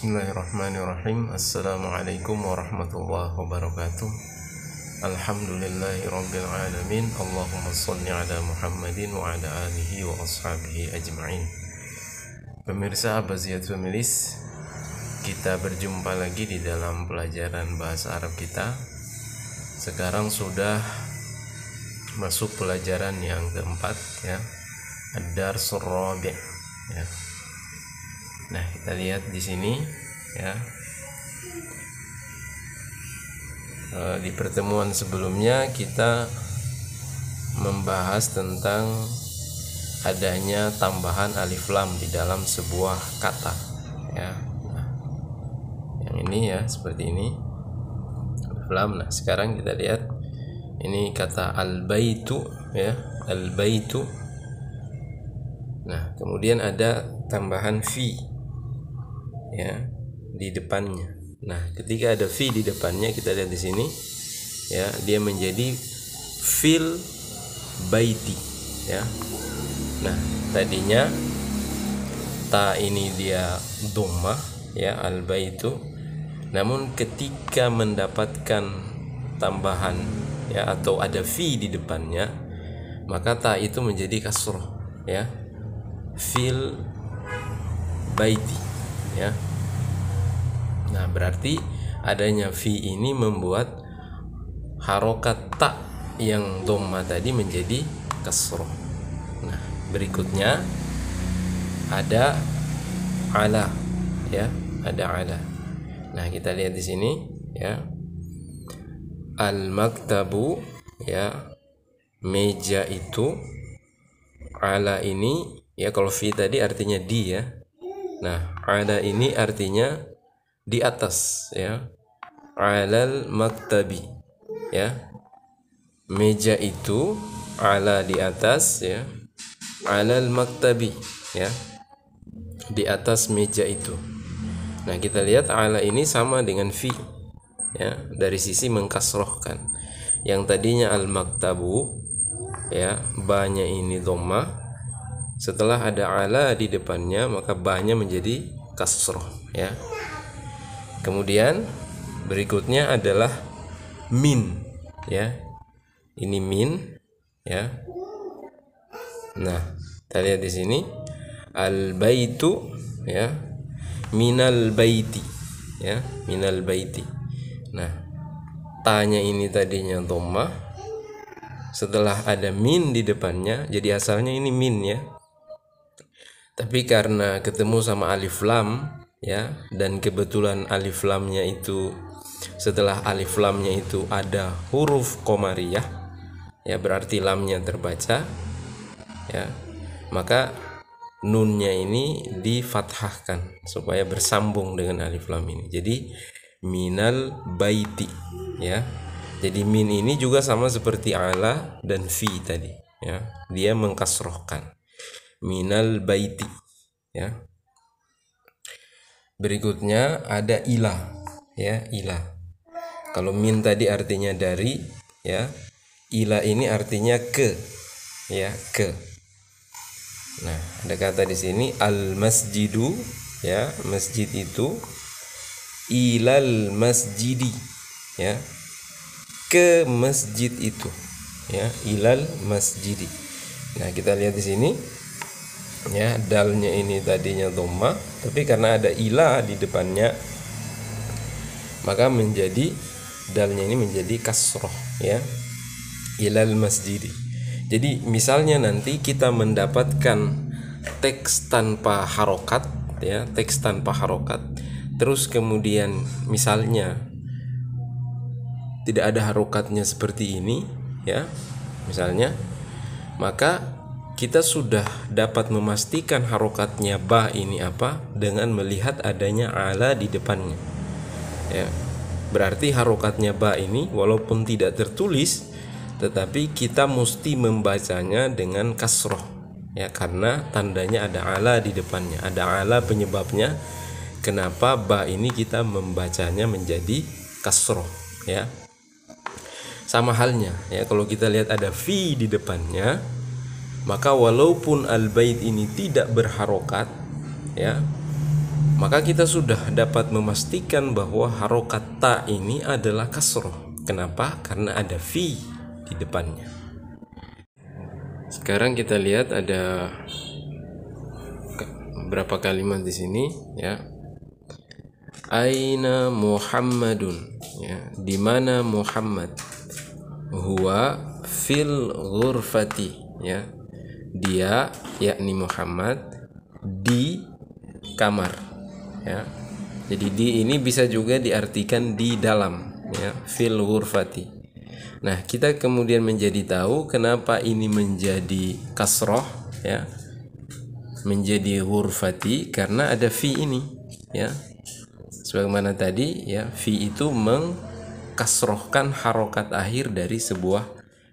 Bismillahirrahmanirrahim. Assalamualaikum warahmatullahi wabarakatuh. Alhamdulillahirabbil alamin. Allahumma shalli ala Muhammadin wa ala alihi wa ashabihi ajma'in. Pemirsa Abaziyat Familis, kita berjumpa lagi di dalam pelajaran bahasa Arab kita. Sekarang sudah masuk pelajaran yang keempat, ya, Ad-Darsul Rabi', ya. Nah, kita lihat di sini, ya. Di pertemuan sebelumnya kita membahas tentang adanya tambahan alif lam di dalam sebuah kata, ya. Nah, yang ini, ya, seperti ini, alif lam. Nah, sekarang kita lihat ini kata al-baitu, ya, al-baitu. Nah, kemudian ada tambahan fi, ya, di depannya. Nah, ketika ada fi di depannya, kita lihat di sini, ya, dia menjadi fil baiti, ya. Nah, tadinya ta ini dia dhammah, ya, al baitu. Namun ketika mendapatkan tambahan, ya, atau ada fi di depannya, maka ta itu menjadi kasroh, ya, fil baiti, ya. Nah, berarti adanya fi ini membuat harokat ta yang dhamma tadi menjadi kasroh. Nah, berikutnya ada ala, ya, ada ala. Nah, kita lihat di sini, ya, al-maktabu, ya, meja itu. Ala ini, ya, kalau fi tadi artinya di, ya. Nah, ala ini artinya di atas, ya. Alal maktabi, ya. Meja itu, ala di atas, ya. Alal maktabi, ya, di atas meja itu. Nah, kita lihat ala ini sama dengan fi, ya, dari sisi mengkasrohkan. Yang tadinya al maktabu, ya, ba-nya ini dhammah. Setelah ada ala di depannya, maka ba-nya menjadi kasroh, ya. Kemudian berikutnya adalah min, ya. Ini min, ya. Nah, kita lihat di sini al baitu, ya, minal baiti, ya, minal baiti. Nah, tanya ini tadinya dhammah. Setelah ada min di depannya, jadi asalnya ini min, ya. Tapi karena ketemu sama alif lam, ya, dan kebetulan alif lamnya itu, setelah alif lamnya itu ada huruf qamariyah, ya, berarti lamnya terbaca, ya, maka nunnya ini difathahkan supaya bersambung dengan alif lam ini. Jadi minal baiti, ya. Jadi min ini juga sama seperti ala dan fi tadi, ya. Dia mengkasrohkan minal baiti, ya. Berikutnya ada ilah, ya, ilah. Kalau min tadi artinya dari, ya, ilah ini artinya ke, ya, ke. Nah, ada kata di sini al masjidu, ya, masjid itu, ilal masjidi, ya, ke masjid itu, ya, ilal masjidi. Nah, kita lihat di sini, ya, dalnya ini tadinya dhammah, tapi karena ada ila di depannya, maka menjadi dalnya ini menjadi kasroh, ya, ilal masjidi. Jadi misalnya nanti kita mendapatkan teks tanpa harokat, ya, teks tanpa harokat, terus kemudian misalnya tidak ada harokatnya seperti ini, ya, misalnya, maka kita sudah dapat memastikan harokatnya ba ini apa dengan melihat adanya ala di depannya, ya. Berarti harokatnya ba ini walaupun tidak tertulis, tetapi kita mesti membacanya dengan kasroh, ya, karena tandanya ada ala di depannya, ada ala penyebabnya kenapa ba ini kita membacanya menjadi kasroh, ya. Sama halnya, ya, kalau kita lihat ada fi di depannya, maka walaupun al-bait ini tidak berharokat, ya, maka kita sudah dapat memastikan bahwa harokat ta ini adalah kasroh. Kenapa? Karena ada fi di depannya. Sekarang kita lihat ada berapa kalimat di sini ya. Aina Muhammadun, ya, di mana Muhammad? Huwa fil ghurfati, ya, dia yakni Muhammad di kamar, ya. Jadi di ini bisa juga diartikan di dalam, ya, fil ghurfati. Nah, kita kemudian menjadi tahu kenapa ini menjadi kasroh, ya, menjadi ghurfati, karena ada fi ini, ya. Sebagaimana tadi, ya, fi itu mengkasrohkan harokat akhir dari sebuah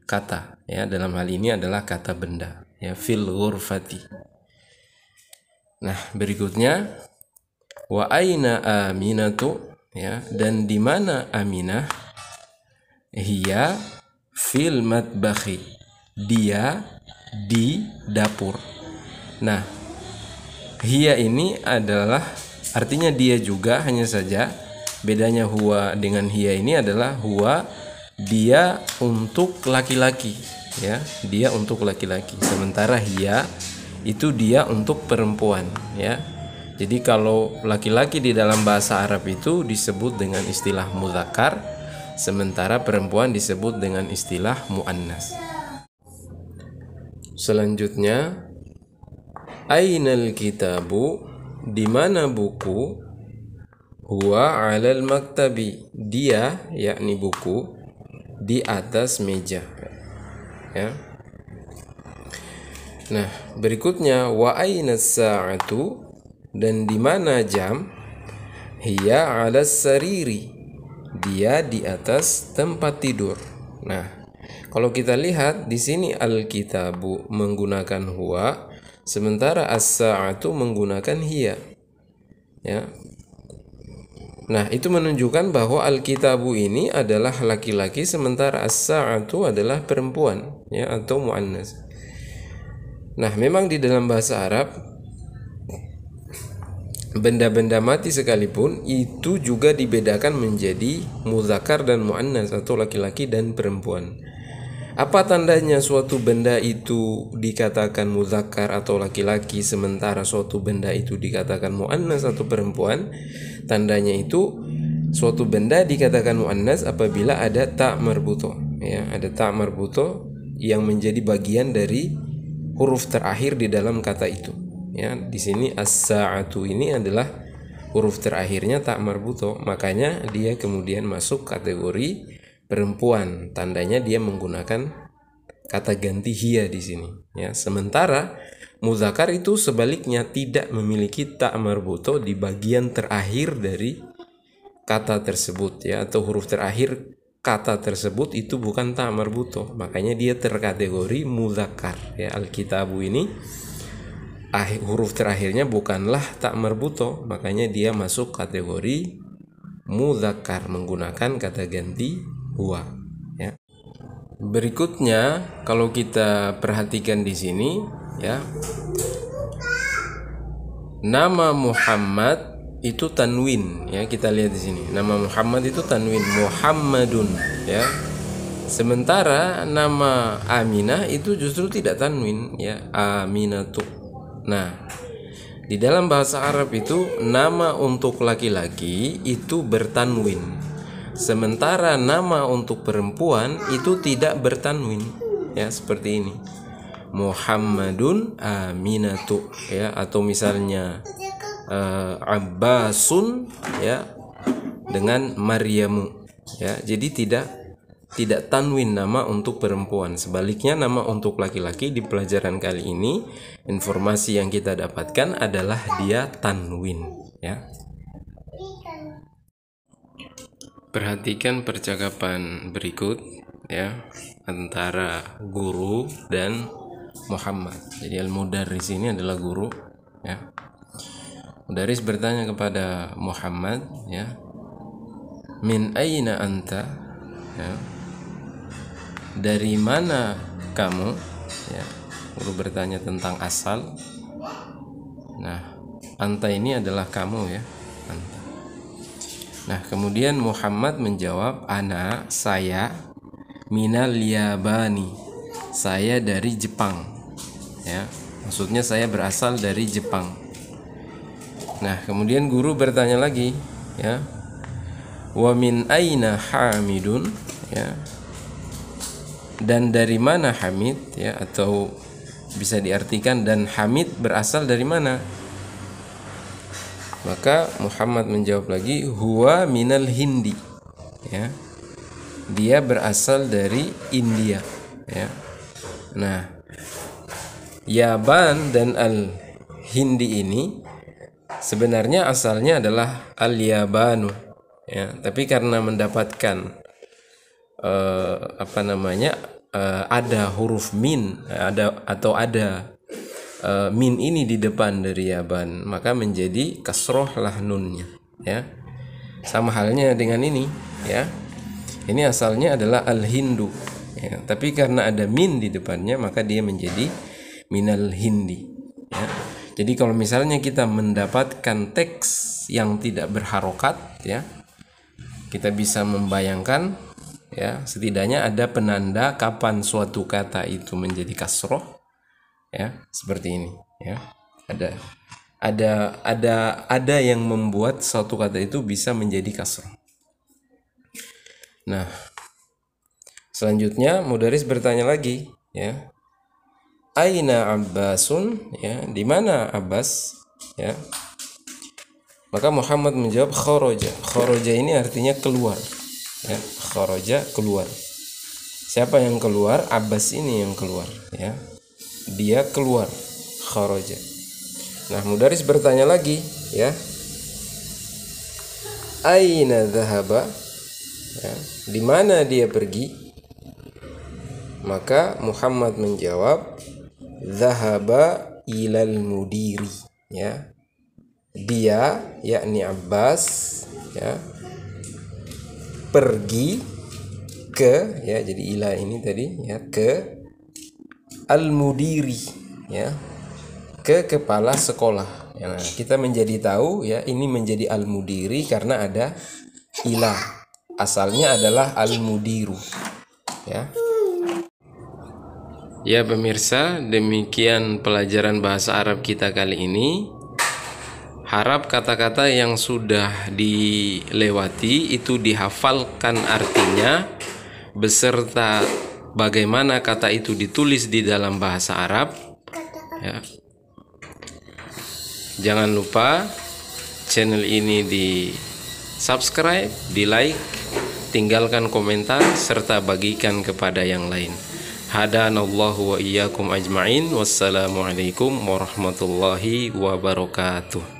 kata, ya, dalam hal ini adalah kata benda, ya, fil ghurfati. Nah, berikutnya wa aina Aminatu, ya, dan di mana Aminah? Hiya fil matbakhi, dia di dapur. Nah, hiya ini adalah artinya dia juga, hanya saja bedanya huwa dengan hiya ini adalah huwa dia untuk laki-laki, ya, dia untuk laki-laki, sementara hiya itu dia untuk perempuan, ya. Jadi kalau laki-laki di dalam bahasa Arab itu disebut dengan istilah mudzakkar, sementara perempuan disebut dengan istilah muannas. Selanjutnya, ainal kitabu, di mana buku? Huwa 'alal maktabi, dia yakni buku di atas meja, ya. Nah, berikutnya wa ainas sa'atu, dan di mana jam? Hiya 'alas sariri, dia di atas tempat tidur. Nah, kalau kita lihat di sini al-kitabu menggunakan huwa, sementara as-sa'atu menggunakan hiya, ya. Nah, itu menunjukkan bahwa al-kitabu ini adalah laki-laki, sementara as-sa'atu adalah perempuan, ya, atau muannas. Nah, memang di dalam bahasa Arab benda-benda mati sekalipun itu juga dibedakan menjadi mudzakkar dan muannas, atau laki-laki dan perempuan. Apa tandanya suatu benda itu dikatakan mudzakkar atau laki-laki, sementara suatu benda itu dikatakan muannas atau perempuan? Tandanya itu suatu benda dikatakan muannas apabila ada ta marbuto, ya, ada ta marbuto yang menjadi bagian dari huruf terakhir di dalam kata itu, ya. Di sini as-sa'atu ini adalah huruf terakhirnya ta marbuto, makanya dia kemudian masuk kategori perempuan. Tandanya dia menggunakan kata ganti hiya di sini, ya. Sementara mudzakkar itu sebaliknya, tidak memiliki ta marbuto di bagian terakhir dari kata tersebut, ya, atau huruf terakhir kata tersebut itu bukan ta marbuto, makanya dia terkategori mudzakkar, ya. Al-kitabu ini huruf terakhirnya bukanlah ta marbuto, makanya dia masuk kategori mudzakkar menggunakan kata ganti huwa, ya. Berikutnya, kalau kita perhatikan di sini, ya, nama Muhammad itu tanwin, ya. Kita lihat di sini, nama Muhammad itu tanwin, Muhammadun, ya. Sementara nama Aminah itu justru tidak tanwin, ya, Aminatu. Nah, di dalam bahasa Arab itu nama untuk laki-laki itu bertanwin, sementara nama untuk perempuan itu tidak bertanwin, ya, seperti ini, Muhammadun Aminatu, ya, atau misalnya Abbasun, ya, dengan Maryamu, ya. Jadi tidak tanwin nama untuk perempuan. Sebaliknya nama untuk laki-laki di pelajaran kali ini, informasi yang kita dapatkan adalah dia tanwin, ya. Perhatikan percakapan berikut, ya, antara guru dan Muhammad. Jadi al-mudarris ini adalah guru, ya. Mudarris bertanya kepada Muhammad, ya, min aina anta, ya, dari mana kamu, ya. Guru bertanya tentang asal. Nah, Anta ini adalah kamu ya, anta. Nah, kemudian Muhammad menjawab, ana, saya, minal Yabani, saya dari Jepang. Ya, maksudnya saya berasal dari Jepang. Nah, kemudian guru bertanya lagi, ya, wa min aina Hamidun, ya, dan dari mana Hamid, ya, atau bisa diartikan dan Hamid berasal dari mana? Maka Muhammad menjawab lagi, huwa minal Hindi, ya, dia berasal dari India, ya. Nah, Yaban dan Al-Hindi ini sebenarnya asalnya adalah Al-Yabanu, ya, tapi karena mendapatkan ada huruf min, ada min ini di depan dari Yaban, maka menjadi kasroh lah nunnya, ya. Sama halnya dengan ini, ya. Ini asalnya adalah Al-Hindu, ya, tapi karena ada min di depannya maka dia menjadi minal Hindi, ya. Jadi kalau misalnya kita mendapatkan teks yang tidak berharokat, ya, kita bisa membayangkan, ya, setidaknya ada penanda kapan suatu kata itu menjadi kasroh, ya, seperti ini, ya. Ada yang membuat suatu kata itu bisa menjadi kasroh. Nah, selanjutnya mudaris bertanya lagi, ya, aina Abbasun, ya, di mana Abbas, ya. Maka Muhammad menjawab kharaja. Kharaja ini artinya keluar, ya, kharaja keluar. Siapa yang keluar? Abbas ini yang keluar, ya, dia keluar, kharaja. Nah, mudaris bertanya lagi, ya, aina dhahaba, ya, di mana dia pergi? Maka Muhammad menjawab, dhahaba ilal mudiri, ya, dia, yakni Abbas, ya, pergi ke, ya, jadi ila ini tadi, ya, ke al-mudiri, ya, ke kepala sekolah. Ya, nah, kita menjadi tahu, ya, ini menjadi al-mudiri karena ada ila. Asalnya adalah al-mudiru, ya. Ya pemirsa, demikian pelajaran bahasa Arab kita kali ini. Harap kata-kata yang sudah dilewati itu dihafalkan artinya beserta bagaimana kata itu ditulis di dalam bahasa Arab, ya. Jangan lupa channel ini di subscribe, di like, tinggalkan komentar serta bagikan kepada yang lain. Hadanallahu wa iyyakum ajma'in. Wassalamualaikum warahmatullahi wabarakatuh.